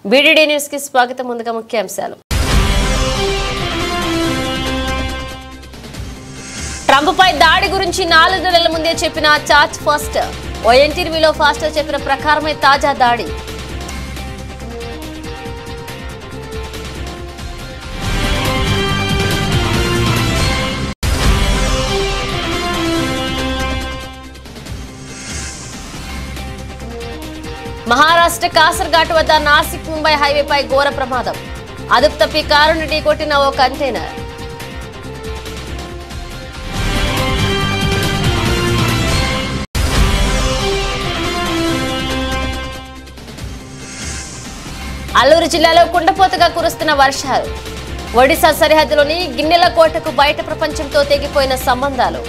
BDD news కి స్వాగతం. ముందుగా ముఖ్యాంశాలు. ట్రంప్ పై దాడి గురించి 4 నెలల ముందే చెప్పిన చార్జ్ ఫాస్టర్. ఓ ఇంటర్వ్యూలో ఫాస్టర్ చెప్పిన ప్రకారమే తాజా దాడి. మహారాష్ట్ర కాసర్ఘాట్ వద్ద నాసిక్ ముంబై హైవేపై ఘోర ప్రమాదం. అదుపు తప్పి కారును ఢీకొట్టిన ఓ కంటైనర్. అల్లూరు జిల్లాలో కుండపోతగా కురుస్తున్న వర్షాలు. ఒడిశా సరిహద్దులోని గిన్నెల కోటకు బయట ప్రపంచంతో తెగిపోయిన సంబంధాలు.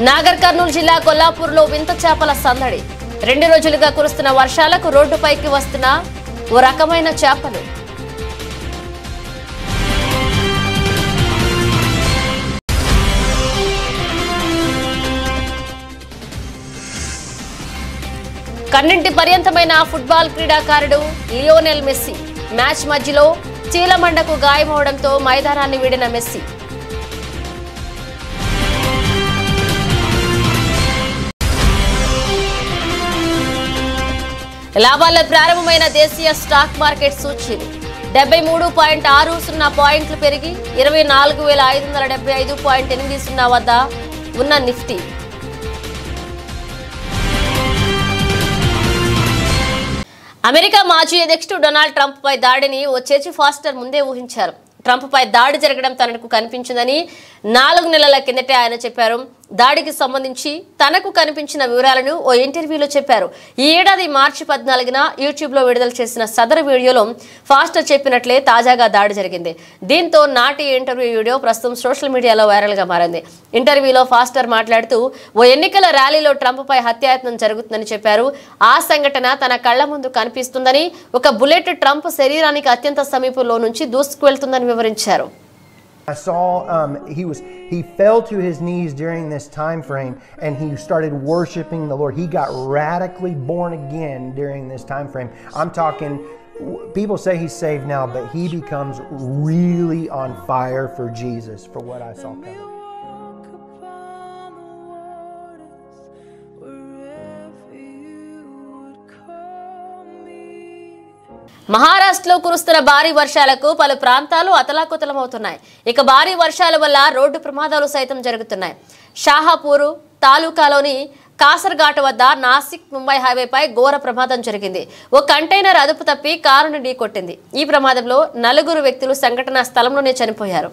నాగర్ కర్నూలు జిల్లా కొల్లాపూర్లో వింత చేపల సందడి. 2 రోజులుగా కురుస్తున్న వర్షాలకు రోడ్డుపైకి వస్తున్న ఓ రకమైన చేపలు. కన్నింటి పర్యంతమైన ఫుట్బాల్ క్రీడాకారుడు లియోనెల్ మెస్సీ మ్యాచ్ మధ్యలో చీలమండకు గాయమవడంతో మైదానాన్ని వీడిన మెస్సీ. లాభాల్లో ప్రారంభమైన దేశీయ స్టాక్ మార్కెట్ సూచీలు 73.60 పాయింట్లు పెరిగి 24,575.80 వద్ద ఉన్న నిఫ్టీ అమెరికా మాజీ అధ్యక్షుడు డొనాల్డ్ ట్రంప్ పై దాడిని ఓ చర్చి ఫాస్టర్ ముందే ఊహించారు. ట్రంప్ పై దాడి జరగడం తనకు కనిపించిందని 4 నెలల కిందటే ఆయన చెప్పారు. దాడికి సంబంధించి తనకు కనిపించిన వివరాలను ఓ ఇంటర్వ్యూలో చెప్పారు. ఈ ఏడాది మార్చి 14న యూట్యూబ్లో విడుదల చేసిన సదరు వీడియోలో ఫాస్టర్ చెప్పినట్లే తాజాగా దాడి జరిగింది. దీంతో నాటి ఇంటర్వ్యూ వీడియో ప్రస్తుతం సోషల్ మీడియాలో వైరల్గా మారింది. ఇంటర్వ్యూలో ఫాస్టర్ మాట్లాడుతూ ఓ ఎన్నికల ర్యాలీలో ట్రంప్ పై హత్యాయత్నం జరుగుతుందని చెప్పారు. ఆ సంఘటన తన కళ్ల ముందు కనిపిస్తుందని, ఒక బుల్లెట్ ట్రంప్ శరీరానికి అత్యంత సమీపంలో నుంచి దూసుకువెళ్తుందని వివరించారు. I saw he fell to his knees during this time frame and he started worshiping the Lord. He got radically born again during this time frame. I'm talking, people say he's saved now, but he becomes really on fire for Jesus for what I saw coming. మహారాష్ట్రలో కురుస్తున్న భారీ వర్షాలకు పలు ప్రాంతాలు అతలాకుతలమవుతున్నాయి. ఇక భారీ వర్షాల వల్ల రోడ్డు ప్రమాదాలు సైతం జరుగుతున్నాయి. షాహాపూర్ తాలూకాలోని కాసర్ఘాట్ వద్ద నాసిక్ ముంబై హైవేపై ఘోర ప్రమాదం జరిగింది. ఓ కంటైనర్ అదుపు తప్పి కారును ఢీకొట్టింది. ఈ ప్రమాదంలో 4 వ్యక్తులు సంఘటనా స్థలంలోనే చనిపోయారు.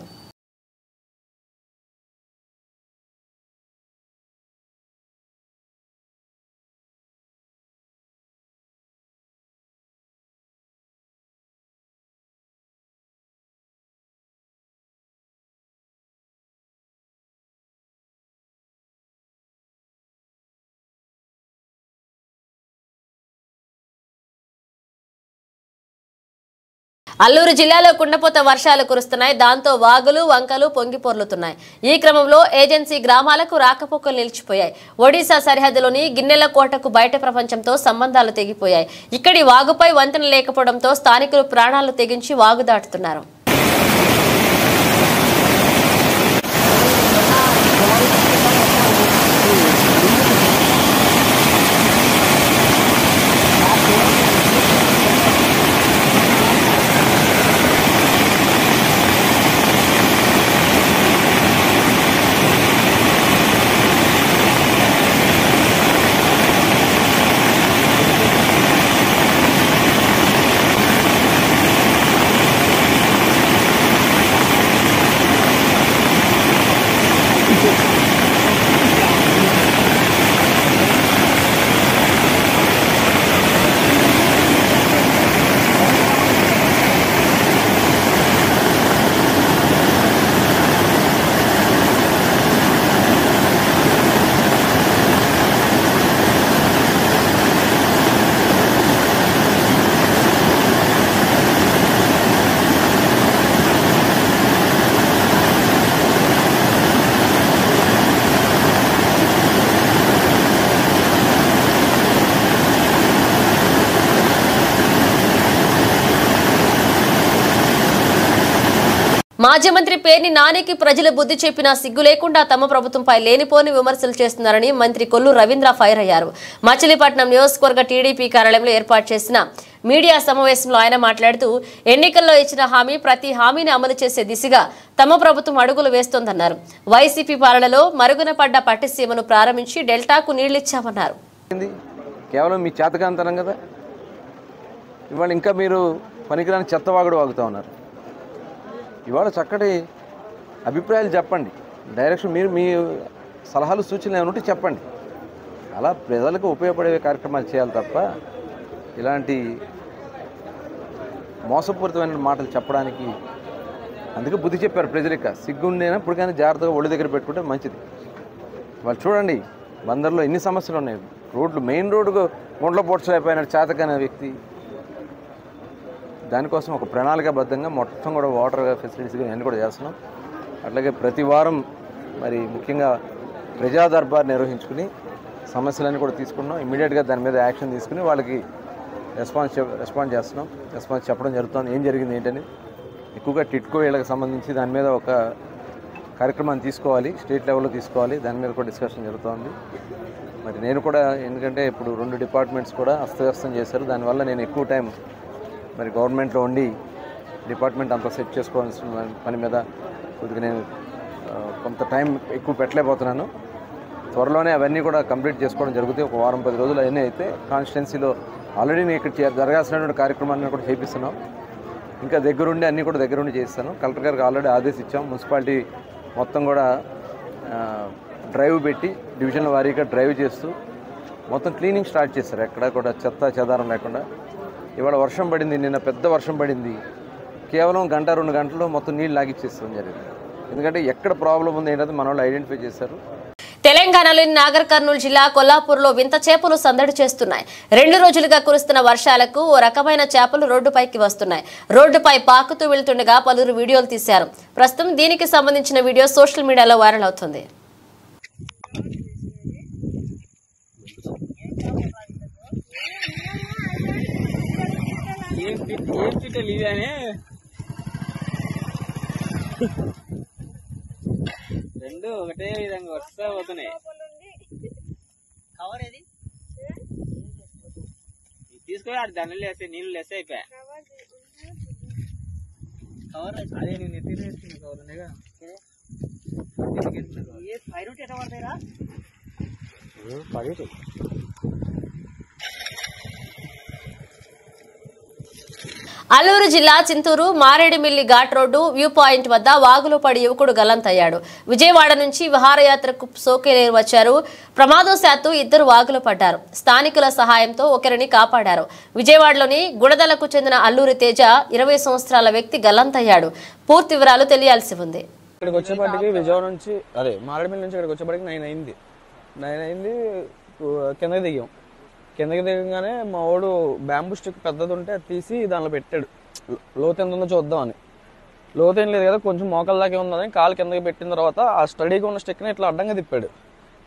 అల్లూరు జిల్లాలో కుండపోత వర్షాలు కురుస్తున్నాయి. దాంతో వాగులు వంకలు పొంగి పొర్లుతున్నాయి. ఈ క్రమంలో ఏజెన్సీ గ్రామాలకు రాకపోకలు నిలిచిపోయాయి. ఒడిశా సరిహద్దులోని గిన్నెల కోటకు బయట ప్రపంచంతో సంబంధాలు తెగిపోయాయి. ఇక్కడి వాగుపై వంతెన లేకపోవడంతో స్థానికులు ప్రాణాలు తెగించి వాగు దాటుతున్నారు. మాజీ మంత్రి పేర్ని నానికి ప్రజలు బుద్ధి చెప్పినా సిగ్గు లేకుండా తమ ప్రభుత్వంపై లేనిపోని విమర్శలు చేస్తున్నారని మంత్రి కొల్లు రవీంద్ర ఫైర్ అయ్యారు. మచిలీపట్నం నియోజకవర్గ టీడీపీ కార్యాలయంలో ఏర్పాటు చేసిన మీడియా సమావేశంలో ఆయన మాట్లాడుతూ ఎన్నికల్లో ఇచ్చిన హామీ ప్రతి హామీని అమలు చేసే దిశగా తమ ప్రభుత్వం అడుగులు వేస్తోందన్నారు. వైసీపీ పాలనలో మరుగున పడ్డ పట్టిసీమను ప్రారంభించి డెల్టాకు నీళ్లిచ్చామన్నారు. కేవలం మీ చేతకాంతనం కదా, ఇవాళ ఇంకా మీరు పనికిరాని చెత్తవాగుడు వాగుతూ ఉన్నారు. ఇవాళ చక్కటి అభిప్రాయాలు చెప్పండి, డైరెక్షన్ మీరు మీ సలహాలు సూచనలు ఏమైనా ఉంటే చెప్పండి. అలా ప్రజలకు ఉపయోగపడే కార్యక్రమాలు చేయాలి తప్ప ఇలాంటి మోసపూరితమైన మాటలు చెప్పడానికి అందుకే బుద్ధి చెప్పారు ప్రజలకి. సిగ్గుండేనా ఇప్పుడు కానీ జాగ్రత్తగా ఒళ్ళు దగ్గర పెట్టుకుంటే మంచిది. వాళ్ళు చూడండి బందర్లో ఎన్ని సమస్యలు ఉన్నాయి. రోడ్లు మెయిన్ రోడ్డుకు గుండ్ల పోడ్చలేకపోయిన చేతకనే వ్యక్తి. దానికోసం ఒక ప్రణాళికాబద్ధంగా మొత్తం కూడా వాటర్ ఫెసిలిటీస్ అన్నీ కూడా చేస్తున్నాం. అట్లాగే ప్రతి వారం మరి ముఖ్యంగా ప్రజా దర్బార్ నిర్వహించుకుని సమస్యలన్నీ కూడా తీసుకున్నాం. ఇమీడియట్గా దాని మీద యాక్షన్ తీసుకుని వాళ్ళకి రెస్పాన్స్ చేస్తున్నాం. రెస్పాన్స్ చెప్పడం జరుగుతుంది ఏం జరిగింది ఏంటని. ఎక్కువగా టిట్కో వీళ్ళకి సంబంధించి దాని మీద ఒక కార్యక్రమాన్ని తీసుకోవాలి, స్టేట్ లెవెల్లో తీసుకోవాలి. దాని మీద కూడా డిస్కషన్ జరుగుతుంది. మరి నేను కూడా ఎందుకంటే ఇప్పుడు 2 డిపార్ట్మెంట్స్ కూడా అస్తవ్యస్తం చేశారు. దానివల్ల నేను ఎక్కువ టైం మరి గవర్నమెంట్లో ఉండి డిపార్ట్మెంట్ అంతా సెట్ చేసుకోవాల్సిన పని మీద కొద్దిగా నేను కొంత టైం ఎక్కువ పెట్టలేకపోతున్నాను. త్వరలోనే అవన్నీ కూడా కంప్లీట్ చేసుకోవడం జరుగుతాయి. ఒక వారం 10 రోజులు అవన్నీ అయితే కాన్స్టిట్యున్సీలో ఆల్రెడీ నేను ఇక్కడ జరగాల్సినటువంటి కార్యక్రమాన్ని కూడా చేపిస్తున్నాం. ఇంకా దగ్గరుండి అన్నీ కూడా దగ్గరుండి చేస్తాను. కలెక్టర్ గారికి ఆల్రెడీ ఆదేశించాం. మున్సిపాలిటీ మొత్తం కూడా డ్రైవ్ పెట్టి డివిజన్ల వారీగా డ్రైవ్ చేస్తూ మొత్తం క్లీనింగ్ స్టార్ట్ చేస్తారు. ఎక్కడా కూడా చెత్త చెదారం లేకుండా. ఇవాళ వర్షం పడింది, నిన్న పెద్ద వర్షం పడింది. కేవలం 1-2 గంటల్లో మొత్తం నీళ్ళు లాగిచ్చేస్తాం జరిగింది. ఎందుకంటే ఎక్కడ ప్రాబ్లం ఉంది ఏంటంటే మన వాళ్ళు ఐడెంటిఫై చేశారు. తెలంగాణలోని నాగర్ కర్నూలు జిల్లా కొల్లాపూర్లో వింత చేపలు సందడి చేస్తున్నాయి. 2 రోజులుగా కురుస్తున్న వర్షాలకు ఓ రకమైన చేపలు రోడ్డుపైకి వస్తున్నాయి. రోడ్డుపై పాకుతూ వెళ్తుండగా పలువురు వీడియోలు తీశారు. ప్రస్తుతం దీనికి సంబంధించిన వీడియో సోషల్ మీడియాలో వైరల్ అవుతుంది. రెండు ఒకటే విధంగా వస్తా పోతున్నాయి. కవర్ ఏది తీసుకొని ఆడు దండలు వేస్తే నీళ్ళు వేస్తే అయిపోయా. కవర్ అదే నేను ఎత్తి వేస్తున్నా. కవర్ ఉన్నాయిగా పైరు ఎట్లా పడతాయిరా పడి. అల్లూరు జిల్లా Chintur Maredumilli ghat road view point వద్ద వాగులో పడి యువకుడు గల్లంతయ్యాడు. విజయవాడ నుంచి విహారయాత్రకు సోకేలేరు వచ్చారు. ప్రమాదవశాత్తు 2 వాగులో పడ్డారు. స్థానికుల సహాయంతో ఒకరిని కాపాడారు. విజయవాడలోని గుడదలకు చెందిన అల్లూరి తేజ 20 సంవత్సరాల వ్యక్తి గల్లంతయ్యాడు. పూర్తి వివరాలు తెలియాల్సి ఉంది. ఇక్కడికి వచ్చేపాటికి విజయవాడ నుంచి మారేడుమిల్లి నుంచి ఇక్కడికి వచ్చేపాటికి 9 అయింది. కిందకి దిగాం. కిందకి దిగగానే మా వాడు బ్యాంబూ స్టిక్ పెద్దది ఉంటే అది తీసి దానిలో పెట్టాడు. లోతు ఎంత ఉందో చూద్దామని. లోతు ఏం లేదు కదా, కొంచెం మోకాల దాకే ఉందని కాలు కిందకి పెట్టిన తర్వాత ఆ స్టడీగా ఉన్న స్టిక్ని ఇట్లా అడ్డంగా తిప్పాడు.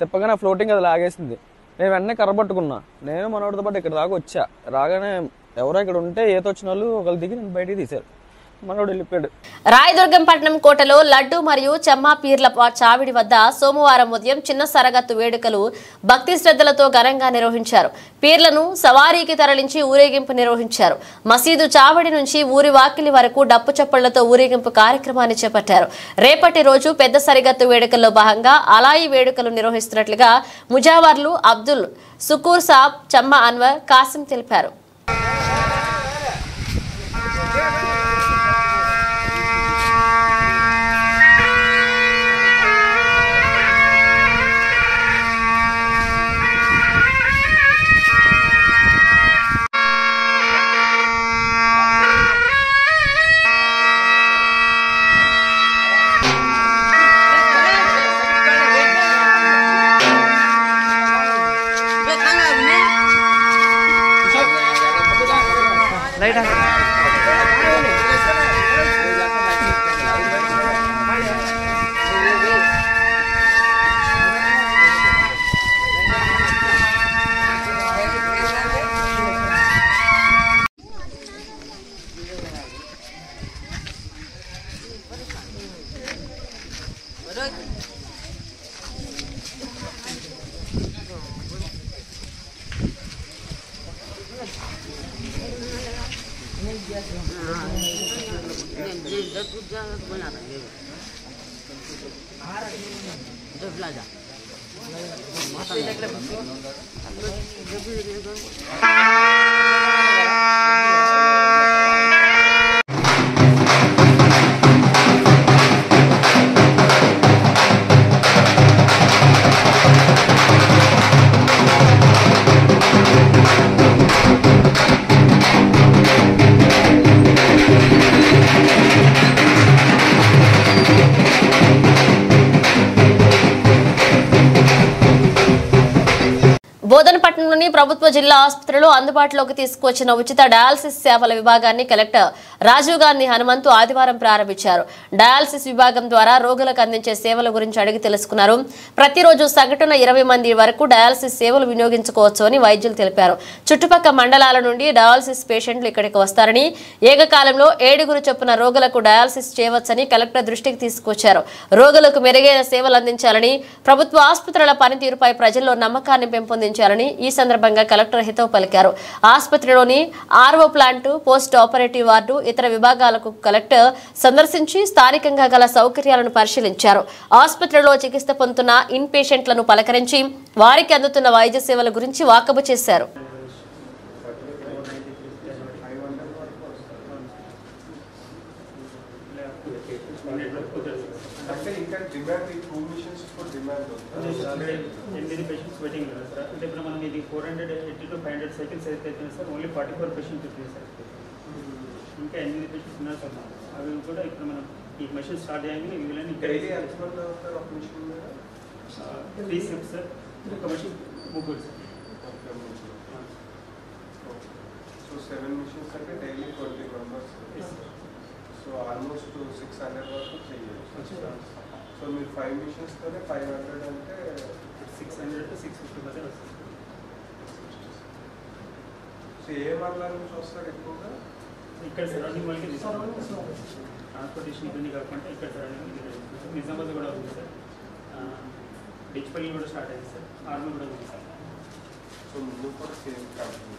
తిప్పగానే ఆ ఫ్లోటింగ్ అది లాగేసింది. నేను వెంటనే కర్ర పట్టుకున్నా. నేను మనోడితో పాటు ఇక్కడ దాకా వచ్చా. రాగానే ఎవరో ఇక్కడ ఉంటే ఈత వచ్చిన వాళ్ళు ఒకళ్ళు దిగి నేను బయటికి తీశారు. మనోడు వెళ్ళిపోయాడు. రాయదుర్గంపట్నం కోటలో లడ్డు మరియు చెమ్మా పీర్ల చావిడి వద్ద సోమవారం ఉదయం చిన్న సరగత్తు వేడుకలు భక్తి శ్రద్ధలతో ఘనంగా నిర్వహించారు. పీర్లను సవారీకి తరలించి ఊరేగింపు నిర్వహించారు. మసీదు చావిడి నుంచి ఊరి వాకిలి వరకు డప్పు చప్పళ్లతో ఊరేగింపు కార్యక్రమాన్ని చేపట్టారు. రేపటి రోజు పెద్ద సరిగత్తు వేడుకల్లో భాగంగా అలాయి వేడుకలు నిర్వహిస్తున్నట్లుగా ముజావర్లు అబ్దుల్ సుకూర్ సాబ్, చమ్మా అన్వర్, కాసిం తెలిపారు. బోధనపట్నంలోని ప్రభుత్వ జిల్లా ఆసుపత్రిలో అందుబాటులోకి తీసుకువచ్చిన ఉచిత డయాలసిస్ సేవల విభాగాన్ని కలెక్టర్ రాజీవ్ గాంధీ హనుమంతు ఆదివారం ప్రారంభించారు. డయాలసిస్ విభాగం ద్వారా రోగులకు అందించే సేవల గురించి అడిగి తెలుసుకున్నారు. ప్రతిరోజు సగటున 20 మంది వరకు డయాలసిస్ సేవలు వినియోగించుకోవచ్చు అని వైద్యులు తెలిపారు. చుట్టుపక్కల మండలాల నుండి డయాలసిస్ పేషెంట్లు ఇక్కడికి వస్తారని, ఏకకాలంలో 7 చొప్పున రోగులకు డయాలసిస్ చేయవచ్చని కలెక్టర్ దృష్టికి తీసుకొచ్చారు. రోగులకు మెరుగైన సేవలు అందించాలని, ప్రభుత్వ ఆసుపత్రుల పనితీరుపై ప్రజల్లో నమ్మకాన్ని పెంపొందించాలని ఈ సందర్భంగా కలెక్టర్ హితవు పలికారు. ఆసుపత్రిలోని RO plant, post operative ward, ఇతర విభాగాలకు కలెక్టర్ సందర్శించి స్థానికంగా గల సౌకర్యాలను పరిశీలించారు. ఆసుపత్రిలో చికిత్స పొందుతున్న ఇన్ పేషెంట్లను పలకరించి వారికి అందుతున్న వైద్య సేవల గురించి వాకబు చేశారు. Patients waiting sir. అంటే ఇప్పుడు మనం ఇది 480 to 500 సైకిల్స్ అయితే సార్ ఓన్లీ 44 పేషెంట్స్ ఉంటుంది సార్. ఇంకా 8 పేషెంట్స్ ఉన్నారు సార్. అవి కూడా ఇప్పుడు మనం ఈ మెషిన్ స్టార్ట్ చేయగానే వీళ్ళని డైలీ ఎంతమంది అవుతారు ఒక మెషిన్ మీద? 3 షిఫ్ట్స్ సార్. ఒక మెషిన్ 3 సార్. సో 7 మెషిన్స్ అంటే డైలీ 20 మెంబర్స్. సో ఆల్మోస్ట్ 600 వరకు చేయాలి. సో మీరు 5 మెషిన్స్తోనే 500 అంటే 600 to 650 మధ్య వస్తుంది. సో ఏ మండలం నుంచి వస్తారు ఎక్కువగా? ఇక్కడ సరౌండింగ్ వాళ్ళకి ట్రాన్స్పోర్టేషన్ ఇబ్బంది కాకుండా ఇక్కడ సరౌండింగ్ నిజామాబాద్ కూడా ఉంది సార్. డిచ్పల్లి కూడా స్టార్ట్ అయింది సార్. ఆర్మీ కూడా ఉంది సార్. సో ముందు కూడా సేమ్ కంపెనీ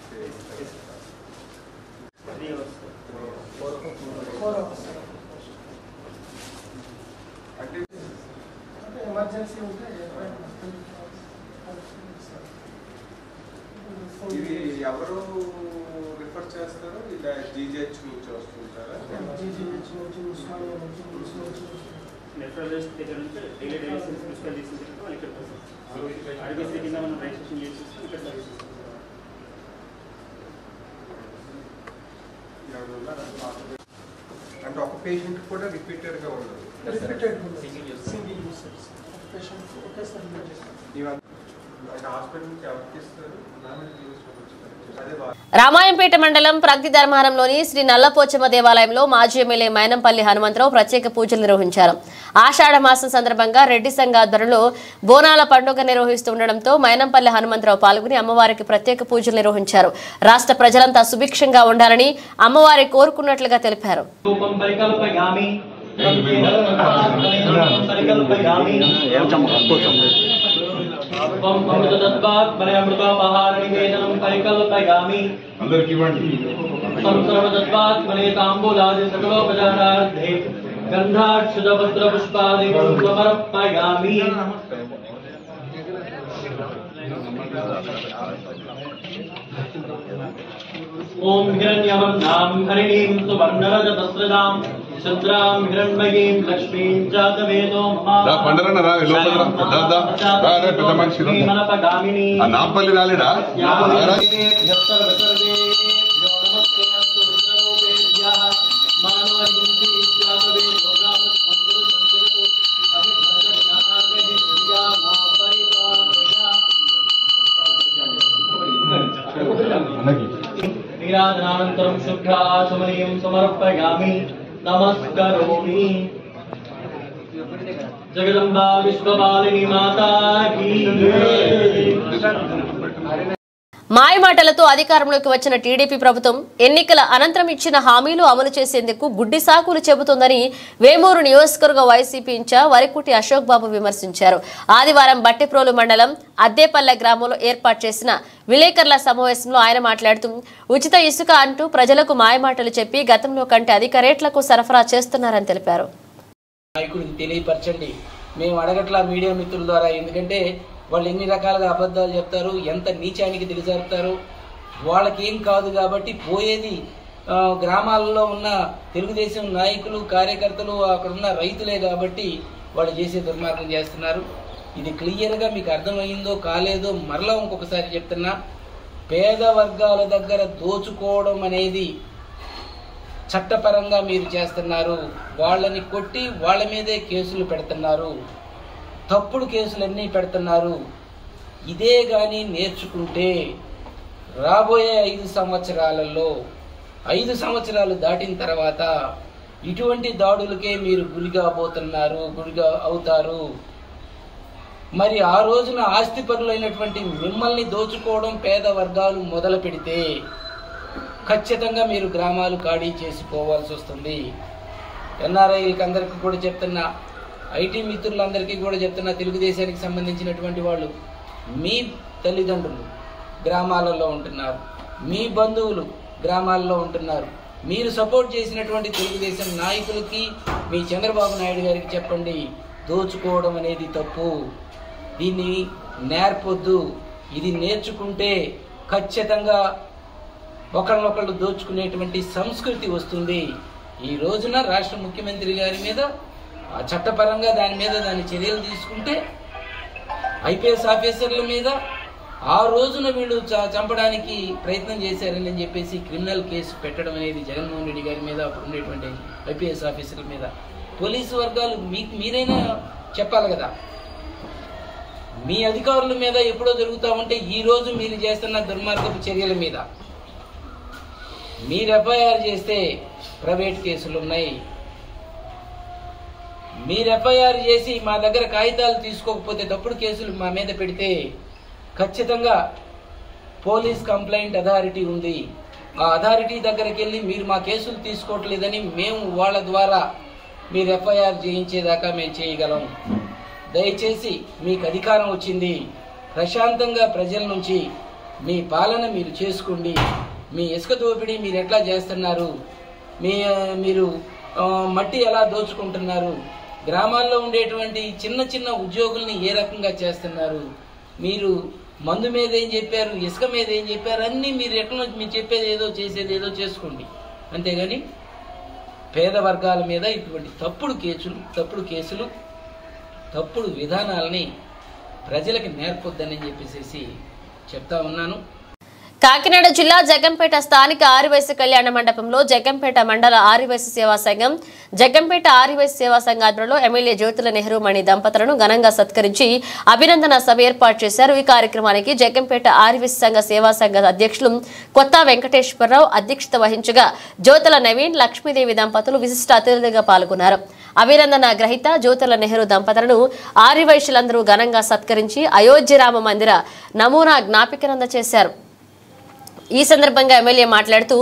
3 అవర్స్ అంటే ఎమర్జెన్సీ ఉంటే ఇది ఎవరు రిఫర్ చేస్తారు? ఇలా జీజీహెచ్ నుంచి వస్తుంటారా? నెఫ్రాలజిస్ట్ దగ్గర నుంచి డైలీ డయాలసిస్ ప్రిస్క్రైబ్ చేసిన తర్వాత వాళ్ళు ఇక్కడికి వస్తారు. ఆర్బీసీ కింద మనం రిజిస్ట్రేషన్ చేసి ఇక్కడ సర్వీస్ అంటే ఒక పేషెంట్ కూడా రిపీటెడ్గా ఉండదు. సింగిల్ యూసెస్ పేషెంట్స్ ఒకేసారి అంటే హాస్పిటల్ నుంచి ఎవరికి ఇస్తారు? రామాయంపేట మండలం ప్రగతి ధర్మారంలోని శ్రీ నల్లపోచమ్మ దేవాలయంలో మాజీ ఎమ్మెల్యే మైనంపల్లి హనుమంతరావు ప్రత్యేక పూజలు నిర్వహించారు. ఆషాఢ మాసం సందర్భంగా రెడ్డి సంఘ ఆధ్వర్యంలో బోనాల పండుగ నిర్వహిస్తుండటంతో మైనంపల్లి హనుమంతరావు పాల్గొని అమ్మవారికి ప్రత్యేక పూజలు నిర్వహించారు. రాష్ట్ర ప్రజలంతా సుభిక్షంగా ఉండాలని అమ్మవారి కోరుకున్నట్లుగా తెలిపారు. ओम हिरण्यवर्णां हरिणीं सुवर्णरजतस्रजां चन्द्रां हिरण्मयीं लक्ष्मीं जातवेदो मम पंडरना रा लोपला दा रे పెద్ద మనిషి मनपगामिनी ఆ నాంపల్లి రాలేడా नीराजनानन्तरं शुभ्राचमनीयं समर्पयामि नमस्करोमि जगदम्बा विश्वपालिनी माता की మాయమాటలతో అధికారంలోకి వచ్చిన టీడీపీ ప్రభుత్వం ఎన్నికల అనంతరం ఇచ్చిన హామీలు అమలు చేసేందుకు గుడ్డి సాకులు చెబుతోందని వేమూరు నియోజకవర్గ వైసీపీ ఇన్ఛార్జ్ వరికుటి అశోక్ బాబు విమర్శించారు. ఆదివారం బట్టిప్రోలు మండలం అద్దేపల్లె గ్రామంలో ఏర్పాటు చేసిన విలేకరుల సమావేశంలో ఆయన మాట్లాడుతూ ఉచిత ఇసుక అంటూ ప్రజలకు మాయమాటలు చెప్పి గతంలో కంటే అధిక రేట్లకు సరఫరా చేస్తున్నారని తెలిపారు. నాయకుడికి తెలియపరచండి, మేము అడగట్లా మీడియా మిత్రుల ద్వారా, ఎందుకంటే వాళ్ళు ఎన్ని రకాలుగా అబద్ధాలు చెప్తారు, ఎంత నీచానికి దిగజారుతారు, వాళ్ళకి ఏం కాదు కాబట్టి పోయేది గ్రామాలలో ఉన్న తెలుగుదేశం నాయకులు కార్యకర్తలు అక్కడ ఉన్న రైతులే కాబట్టి వాళ్ళు చేసే దుర్మార్గం చేస్తున్నారు. ఇది క్లియర్గా మీకు అర్థమైందో కాలేదో మరలా ఇంకొకసారి చెప్తున్నా, పేద వర్గాల దగ్గర దోచుకోవడం అనేది చట్టపరంగా మీరు చేస్తున్నారు. వాళ్ళని కొట్టి వాళ్ళ మీదే కేసులు పెడుతున్నారు, తప్పుడు కేసులన్నీ పెడుతున్నారు. ఇదే కానీ నేర్చుకుంటే రాబోయే 5 సంవత్సరాలలో 5 సంవత్సరాలు దాటిన తర్వాత ఇటువంటి దాడులకే మీరు గురిగా అవుతారు. మరి ఆ రోజున ఆస్తిపరులైనటువంటి మిమ్మల్ని దోచుకోవడం పేద వర్గాలు మొదలు పెడితే ఖచ్చితంగా మీరు గ్రామాలు ఖాళీ చేసుకోవాల్సి వస్తుంది. ఎన్ఆర్ఐలకి అందరికీ కూడా చెప్తున్నా, ఐటీ మిత్రులందరికీ కూడా చెప్తున్నా, తెలుగుదేశానికి సంబంధించినటువంటి వాళ్ళు మీ తల్లిదండ్రులు గ్రామాలలో ఉంటున్నారు, మీ బంధువులు గ్రామాల్లో ఉంటున్నారు. మీరు సపోర్ట్ చేసినటువంటి తెలుగుదేశం నాయకులకి, మీ చంద్రబాబు నాయుడు గారికి చెప్పండి, దోచుకోవడం అనేది తప్పు, దీన్ని నేర్పొద్దు. ఇది నేర్చుకుంటే ఖచ్చితంగా ఒకళ్ళనొకళ్ళు దోచుకునేటువంటి సంస్కృతి వస్తుంది. ఈ రోజున రాష్ట్ర ముఖ్యమంత్రి గారి మీద చట్టపరంగా దాని చర్యలు తీసుకుంటే ఐపీఎస్ ఆఫీసర్ల మీద ఆ రోజున వీళ్ళు చంపడానికి ప్రయత్నం చేశారని చెప్పేసి క్రిమినల్ కేసు పెట్టడం అనేది జగన్మోహన్ రెడ్డి గారి మీద, అప్పుడు ఉండేటువంటి ఐపీఎస్ ఆఫీసర్ల మీద పోలీసు వర్గాలు మీరైనా చెప్పాలి కదా. మీ అధికారుల మీద ఎప్పుడో జరుగుతూ ఉంటే ఈ రోజు మీరు చేస్తున్న దుర్మార్గపు చర్యల మీద మీరు ఎఫ్ఐఆర్ చేస్తే ప్రైవేట్ కేసులు ఉన్నాయి. మీరు ఎఫ్ఐఆర్ చేసి మా దగ్గర కాగితాలు తీసుకోకపోతే తప్పుడు కేసులు మా మీద పెడితే ఖచ్చితంగా పోలీస్ కంప్లైంట్ అథారిటీ ఉంది. ఆ అథారిటీ దగ్గరికి వెళ్ళి మీరు మా కేసులు తీసుకోవట్లేదని మేము వాళ్ళ ద్వారా మీరు ఎఫ్ఐఆర్ చేయించేదాకా మేము చేయగలం. దయచేసి మీకు అధికారం వచ్చింది, ప్రశాంతంగా ప్రజల నుంచి మీ పాలన మీరు చేసుకోండి. మీ ఇసుక దోపిడీ మీరు ఎట్లా చేస్తున్నారు, మీరు మట్టి ఎలా దోచుకుంటున్నారు, గ్రామాల్లో ఉండేటువంటి చిన్న చిన్న ఉద్యోగుల్ని ఏ రకంగా చేస్తున్నారు, మీరు మందు మీద ఏం చెప్పారు, ఇసుక మీద ఏం చెప్పారు, అన్నీ మీరు ఎట్లా మీరు చెప్పేది ఏదో చేసేది ఏదో చేసుకోండి. అంతేగాని పేద వర్గాల మీద ఇటువంటి తప్పుడు కేసులు తప్పుడు విధానాలని ప్రజలకు నేర్పొద్దని చెప్పేసి చెప్తా ఉన్నాను. కాకినాడ జిల్లా జగ్గంపేట స్థానిక ఆర్యవైశ్య కళ్యాణ మండపంలో జగ్గంపేట మండల ఆర్యవైశ్య సేవా సంఘం, జగ్గంపేట ఆర్యవైశ్య సేవా సంఘ ఆధ్వర్యంలో ఎమ్మెల్యే జ్యోతుల నెహ్రూ మణి దంపతులను ఘనంగా సత్కరించి అభినందన సభ ఏర్పాటు చేశారు. ఈ కార్యక్రమానికి జగ్గంపేట ఆర్యవైశ్య సంఘ సేవా సంఘ అధ్యక్షులు కొత్త వెంకటేశ్వరరావు అధ్యక్షత వహించగా జ్యోతుల నవీన్, లక్ష్మీదేవి దంపతులు విశిష్ట అతిథులుగా పాల్గొన్నారు. అభినందన గ్రహీత జ్యోతుల నెహ్రూ దంపతులను ఆర్యవైశ్యులందరూ ఘనంగా సత్కరించి అయోధ్య రామ మందిర నమూనా జ్ఞాపికను అందజేశారు. ఈ సందర్భంగా ఎమ్మెల్యే మాట్లాడుతూ,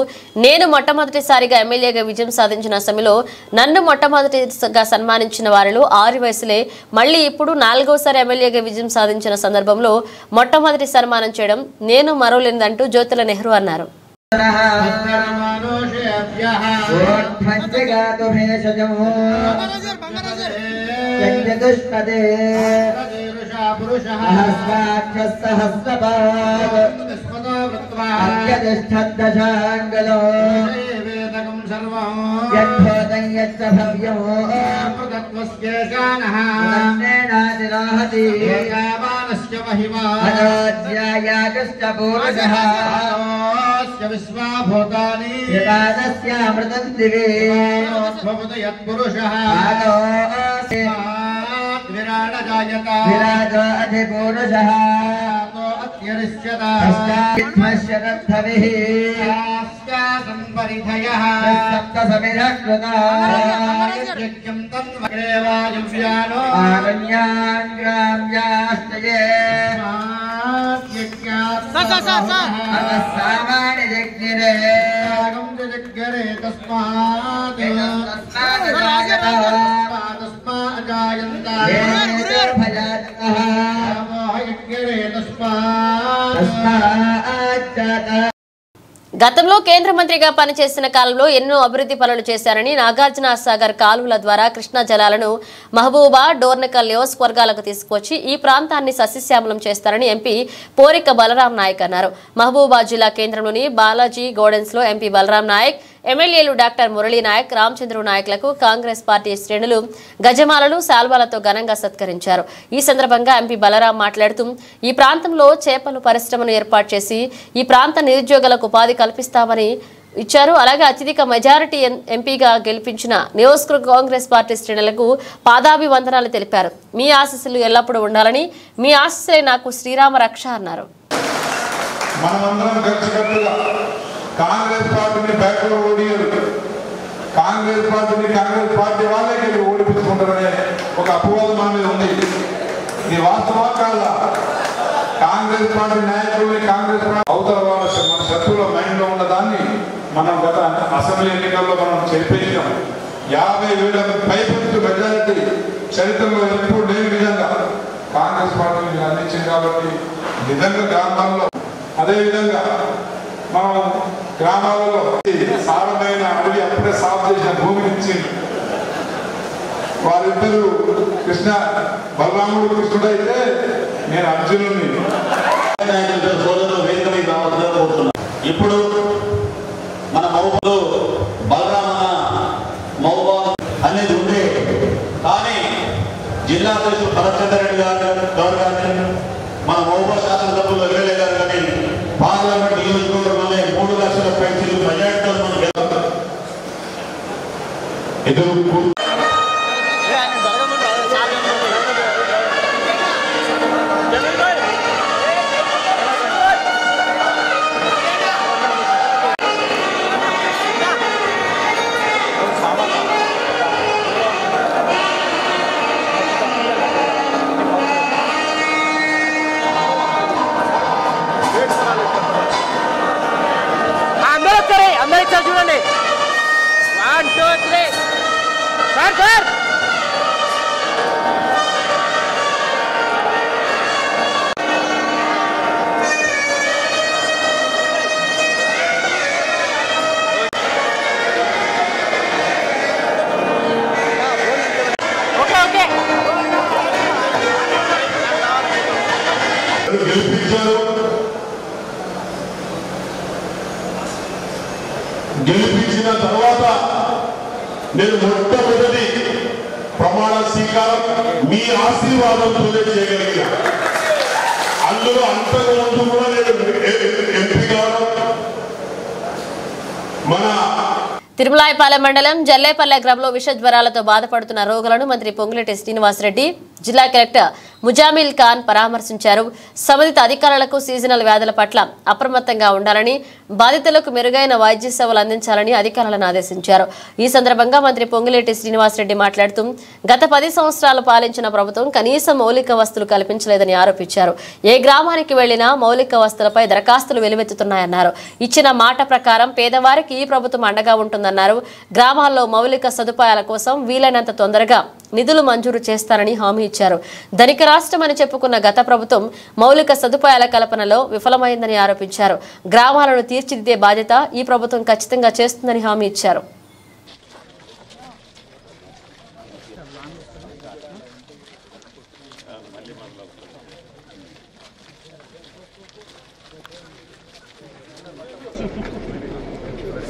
నేను మొట్టమొదటిసారిగా ఎమ్మెల్యేగా విజయం సాధించిన సమయంలో నన్ను మొట్టమొదటిగా సన్మానించిన వారిలో ఆర్యవైశ్యులే. మళ్లీ ఇప్పుడు 4వసారి ఎమ్మెల్యేగా విజయం సాధించిన సందర్భంలో మొట్టమొదటి సన్మానం చేయడం నేను మరోలేదంటూ జ్యోతుల నెహ్రూ అన్నారు. గతంలో కేంద్ర మంత్రిగా పనిచేసిన కాలంలో ఎన్నో అభివృద్ధి పనులు చేశారని నాగార్జున సాగర్ కాలువల ద్వారా కృష్ణా జలాలను మహబూబా డోర్నకల్ నియోజకవర్గాలకు తీసుకొచ్చి ఈ ప్రాంతాన్ని సస్యశ్యామలం చేస్తారని ఎంపీ పోరిక బలరాం నాయక్ అన్నారు. మహబూబా జిల్లా కేంద్రంలోని బాలాజీ గార్డెన్స్ లో ఎంపీ బలరాం నాయక్, ఎమ్మెల్యేలు డాక్టర్ మురళీ నాయక్, రామచంద్ర నాయకులకు కాంగ్రెస్ పార్టీ శ్రేణులు గజమాలలు, శాల్వాలతో ఘనంగా సత్కరించారు. ఈ సందర్భంగా ఎంపీ బలరాం మాట్లాడుతూ ఈ ప్రాంతంలో చేపలు పరిశ్రమను ఏర్పాటు చేసి ఈ ప్రాంత నిరుద్యోగులకు ఉపాధి కల్పిస్తామని ఇచ్చారు. అలాగే అత్యధిక మెజారిటీ ఎంపీగా గెలిపించిన నియోజకవర్గ కాంగ్రెస్ పార్టీ శ్రేణులకు పాదాభివందనాలు తెలిపారు. మీ ఆశీస్సులు ఎల్లప్పుడూ ఉండాలని, మీ ఆశీస్సులే నాకు శ్రీరామ రక్ష అన్నారు. కాంగ్రెస్ పార్టీని బ్యాక్లో ఓడియారు. కాంగ్రెస్ పార్టీ వాళ్ళకి ఓడిపించుకుంటారనే ఒక అపవాదం మన మీద ఉంది. ఇది వాస్తవా కాదా? కాంగ్రెస్ పార్టీ నాయకుల్ని కాంగ్రెస్ అవతల వాళ్ళ మన శత్రువుల మైండ్ లో ఉన్న దాన్ని మనం గత అసెంబ్లీ ఎన్నికల్లో మనం చెప్పేసాం. 50,000 పైపులకు మెజారిటీ చరిత్రలో ఎప్పుడు లేని విధంగా కాంగ్రెస్ పార్టీ అందించింది. కాబట్టి నిజంగా గ్రామాల్లో అదేవిధంగా మనం గ్రామాలలో సారమైన అడవి అప్పుడే సాగు చేసిన భూమిని ఇచ్చింది. వారిద్దరూ బలరాముడు కృష్ణుడు అయితే నేను అర్జునుడిని. ఇప్పుడు మన మహబూబ్ బలరామన్న మహబూబ్ అనేది ఉండే, కానీ జిల్లా అధ్యక్షుడు భరత్చంద్ర రెడ్డి గారు కానీ మన మహబూబా శాసనసభ్యులు ఎమ్మెల్యే గారు కానీ పార్లమెంట్ నియోజకవర్గంలోనే 3 లక్షల పెన్షన్లు మెజార్టీతో మనం ఎదురు చూడండి. 1 2 3 సార్ ఓకే గెలిపించిన తర్వాత నేను మొట్టమొదటి ప్రమాణ స్వీకారం మీ ఆశీర్వాదంతోనే చేయగలిగా. అందులో అంతకుముందు కూడా నేను ఎంపీ కావడం మన తిరుమలాయపాలెం మండలం జల్లేపల్లె గ్రామంలో విష జ్వరాలతో బాధపడుతున్న రోగులను మంత్రి పొంగులేటి శ్రీనివాసరెడ్డి, జిల్లా కలెక్టర్ ముజామిల్ ఖాన్ పరామర్శించారు. సంబంధిత అధికారులకు సీజనల్ వ్యాధుల పట్ల అప్రమత్తంగా ఉండాలని, బాధితులకు మెరుగైన వైద్య సేవలు అందించాలని అధికారులను ఆదేశించారు. ఈ సందర్భంగా మంత్రి పొంగులేటి శ్రీనివాసరెడ్డి మాట్లాడుతూ గత 10 సంవత్సరాలు పాలించిన ప్రభుత్వం కనీస మౌలిక వస్తువులు కల్పించలేదని ఆరోపించారు. ఏ గ్రామానికి వెళ్లినా మౌలిక వస్తువులపై దరఖాస్తులు వెలువెత్తుతున్నాయన్నారు. ఇచ్చిన మాట ప్రకారం పేదవారికి ఈ ప్రభుత్వం అండగా ఉంటుందన్నారు. గ్రామాల్లో మౌలిక సదుపాయాల కోసం వీలైనంత తొందరగా నిధులు మంజూరు చేస్తారని హామీ ఇచ్చారు. ధనిక రాష్ట్రం అని చెప్పుకున్న గత ప్రభుత్వం మౌలిక సదుపాయాల కల్పనలో విఫలమైందని ఆరోపించారు. గ్రామాలను తీర్చిదిద్దే బాధ్యత ఈ ప్రభుత్వం ఖచ్చితంగా చేస్తుందని హామీ ఇచ్చారు.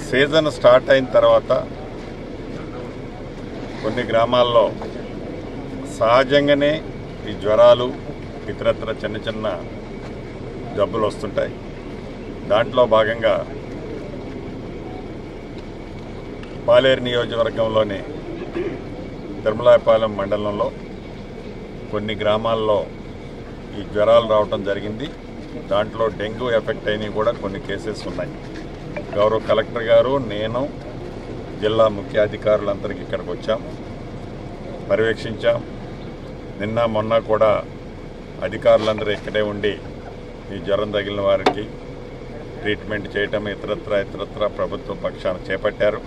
సీజన్ స్టార్ట్ అయిన తర్వాత కొన్ని గ్రామాల్లో సహజంగానే ఈ జ్వరాలు ఇతరత్ర చిన్న చిన్న జబ్బులు వస్తుంటాయి. దాంట్లో భాగంగా పాలేరు నియోజకవర్గంలోని తిరుమలాయపాలెం మండలంలో కొన్ని గ్రామాల్లో ఈ జ్వరాలు రావటం జరిగింది. దాంట్లో డెంగ్యూ ఎఫెక్ట్ అయినవి కూడా కొన్ని కేసెస్ ఉన్నాయి. గౌరవ కలెక్టర్ గారు, నేను, జిల్లా ముఖ్యాధికారులందరికీ ఇక్కడికి వచ్చాం, పర్యవేక్షించాం. నిన్న మొన్న కూడా అధికారులందరూ ఇక్కడే ఉండి ఈ జ్వరం తగిలిన వారికి ట్రీట్మెంట్ చేయటం ఇతరత్ర ప్రభుత్వ పక్షాన చేపట్టారు.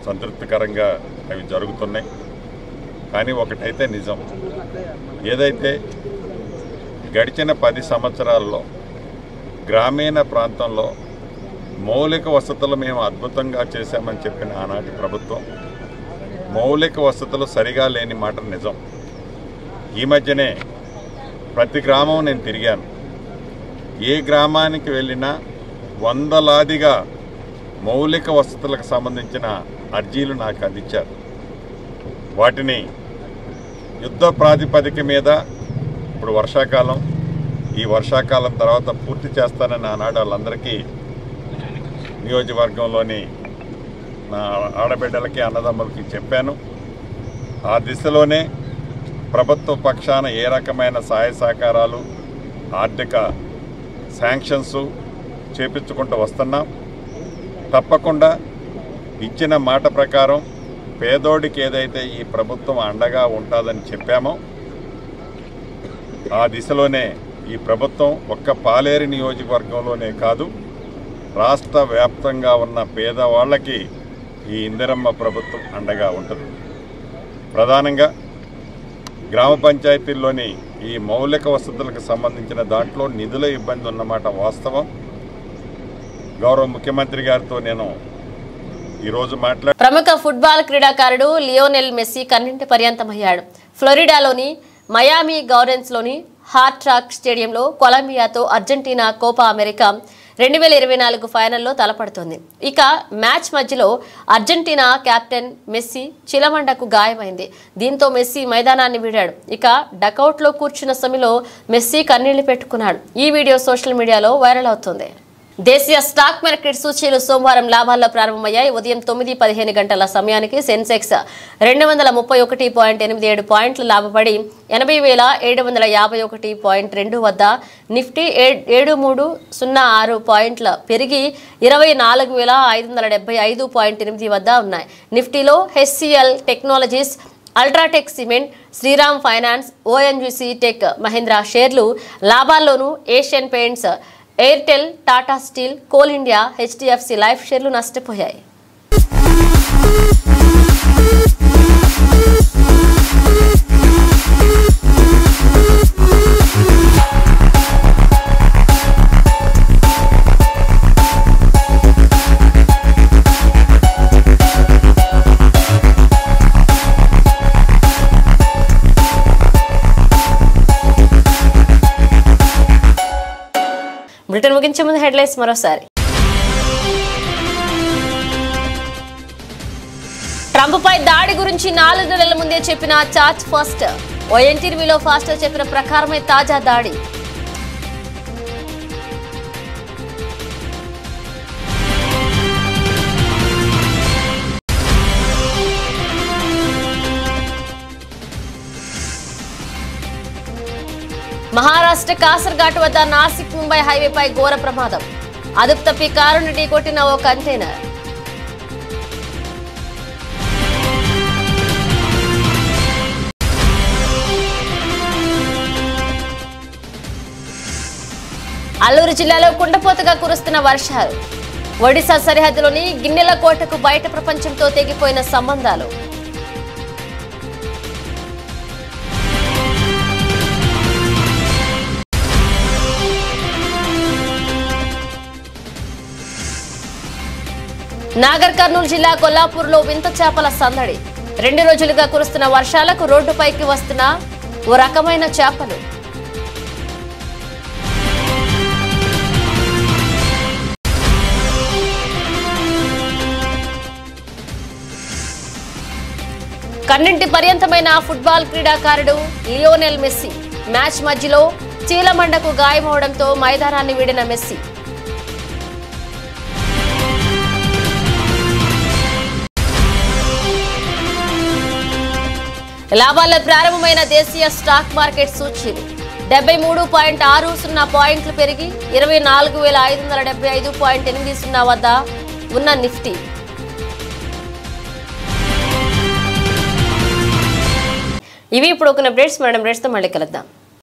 సంతృప్తికరంగా అవి జరుగుతున్నాయి. కానీ ఒకటైతే నిజం, ఏదైతే గడిచిన 10 సంవత్సరాల్లో గ్రామీణ ప్రాంతంలో మౌలిక వసతులు మేము అద్భుతంగా చేశామని చెప్పిన ఆనాటి ప్రభుత్వం మౌలిక వసతులు సరిగా లేని మాట నిజం. ఈ మధ్యనే ప్రతి గ్రామం నేను తిరిగాను. ఏ గ్రామానికి వెళ్ళినా వందలాదిగా మౌలిక వసతులకు సంబంధించిన అర్జీలు నాకు అందించారు. వాటిని యుద్ధ ప్రాతిపదిక మీద ఇప్పుడు ఈ వర్షాకాలం తర్వాత పూర్తి చేస్తానని ఆనాడు వాళ్ళందరికీ నియోజకవర్గంలోని నా ఆడబిడ్డలకి అన్నదమ్ములకి చెప్పాను. ఆ దిశలోనే ప్రభుత్వ పక్షాన ఏ రకమైన సహాయ సహకారాలు ఆర్థిక శాంక్షన్స్ చేపించుకుంటూ వస్తున్నాం. తప్పకుండా ఇచ్చిన మాట ప్రకారం పేదోడికి ఏదైతే ఈ ప్రభుత్వం అండగా ఉంటుందని చెప్పామో ఆ దిశలోనే ఈ ప్రభుత్వం ఒక్క పాలేరు నియోజకవర్గంలోనే కాదు, రాష్ట్ర వ్యాప్తంగా ఉన్న పేదవాళ్ళకి ఈ ఇందిరమ్మ ప్రభుత్వం అండగా ఉంటుంది. ప్రధానంగా గ్రామ పంచాయతీల్లోని ఈ మౌలిక వసతులకు సంబంధించిన దాంట్లో నిధుల ఇబ్బంది ఉన్నమాట వాస్తవం. గౌరవ ముఖ్యమంత్రి గారితో నేను ఈరోజు ప్రముఖ ఫుట్బాల్ క్రీడాకారుడు లియోనెల్ మెస్సీ కన్నింటి పర్యంతమయ్యాడు. ఫ్లోరిడాలోని మయామి గౌరెన్స్లోని హార్డ్ రాక్ స్టేడియంలో కొలంబియాతో అర్జెంటీనా కోపా అమెరికా 2024 ఫైనల్లో తలపడుతోంది. ఇక మ్యాచ్ మధ్యలో అర్జెంటీనా కెప్టెన్ మెస్సీ చిలమండకు గాయమైంది. దీంతో మెస్సీ మైదానాన్ని వీడాడు. ఇక డకౌట్లో కూర్చున్న సమయంలో మెస్సీ కన్నీళ్లు పెట్టుకున్నాడు. ఈ వీడియో సోషల్ మీడియాలో వైరల్ అవుతుంది. దేశీయ స్టాక్ మార్కెట్ సూచీలు సోమవారం లాభాల్లో ప్రారంభమయ్యాయి. ఉదయం 9:15 గంటల సమయానికి సెన్సెక్స్ 231.87 పాయింట్లు లాభపడి 80,751.2 వద్ద, నిఫ్టీ 7306 పాయింట్ల పెరిగి 24,575.8 వద్ద ఉన్నాయి. నిఫ్టీలో HCL Technologies, UltraTech Cement, Shriram Finance, ONGC Tech Mahindra షేర్లు లాభాల్లోనూ Asian Paints, Airtel, Tata Steel, Coal India, HDFC Life షేర్లు నష్టపోయాయి. బ్రిటన్ ముగించే ముందు హెడ్లైన్స్ మరోసారి. ట్రంప్పై దాడి గురించి 4 నెలల ముందే చెప్పిన చార్జ్ ఫాస్టర్. ఓ ఇంటర్వ్యూలో ఫాస్టర్ చెప్పిన ప్రకారమే తాజా దాడి. మహారాష్ట్ర కాసర్ఘాట్ వద్ద నాసిక్ ముంబై హైవేపై ఘోర ప్రమాదం. అదుపు తప్పి కారును ఢీకొట్టిన ఓ కంటైనర్. అల్లూరు జిల్లాలో కుండపోతగా కురుస్తున్న వర్షాలు. ఒడిశా సరిహద్దులోని గిన్నెల కోటకు బయట ప్రపంచంతో తెగిపోయిన సంబంధాలు. నాగర్ కర్నూలు జిల్లా కొల్లాపూర్లో వింత చేపల సందడి. 2 రోజులుగా కురుస్తున్న వర్షాలకు రోడ్డుపైకి వస్తున్న ఓ రకమైన చేపలు. కన్నింటి పర్యంతమైన ఫుట్బాల్ క్రీడాకారుడు లియోనెల్ మెస్సీ మ్యాచ్ మధ్యలో చీలమండకు గాయమవడంతో మైదానాన్ని వీడిన మెస్సీ. లాభాల్లో ప్రారంభమైన దేశీయ స్టాక్ మార్కెట్ సూచీలు 73.60 పాయింట్లు పెరిగి 24,575.80 వద్ద ఉన్న నిఫ్టీ ఇవి ఇప్పుడు ఒక అప్డేట్స్. మేడం అప్డేట్స్తో మళ్ళీ కలుద్దాం.